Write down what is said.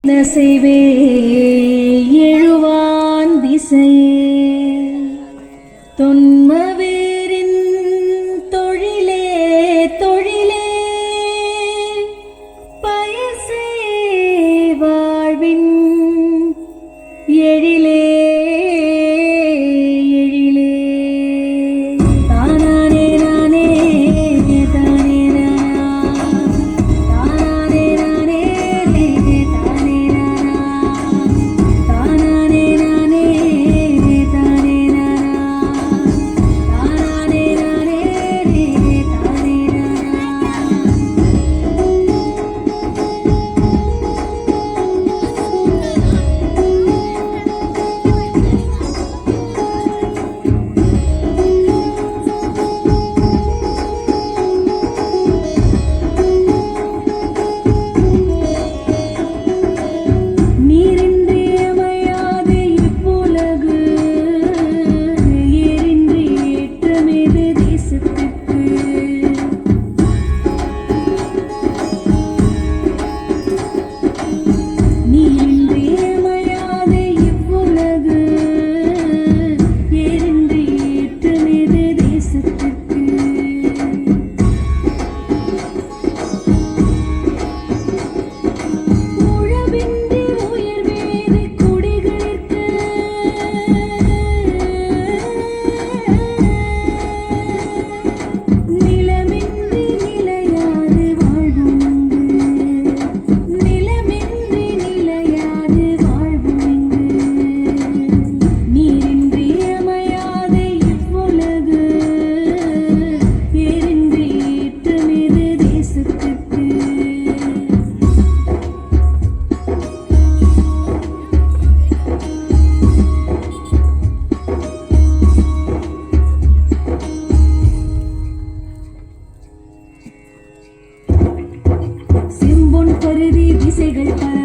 நசைவே எழுவான் திசையே தொன்மவேரின் தொழிலே தொழிலே பயசே வாழ்வின் எழிலே எழிலே தானானே நானே தானே நானா தானானே நானே தானே நானா தானானே நானே தானே நானா தானானே நானே தானே நீரின்றி அமையாது இப்புலகு ஏரின்றி ஏற்றமேது தேசத்துக்கு நீரின்றி அமையாது இப்புலகு ஏரின்றி ஏற்றமேது தேசத்துக்கு உழவின்றி உயர்வேறு குடிகளிற்கு நிலமின்றி நிலையாது வாழ்வுண்டு நிலமின்றி நிலையாது வாழ்வுண்டு நீரின்றி அமையாத இவ்வுலகு ஏரின்றி ஏற்றமேது தேசத்துக்கு செம்பொன் பருதி திசைகள் பல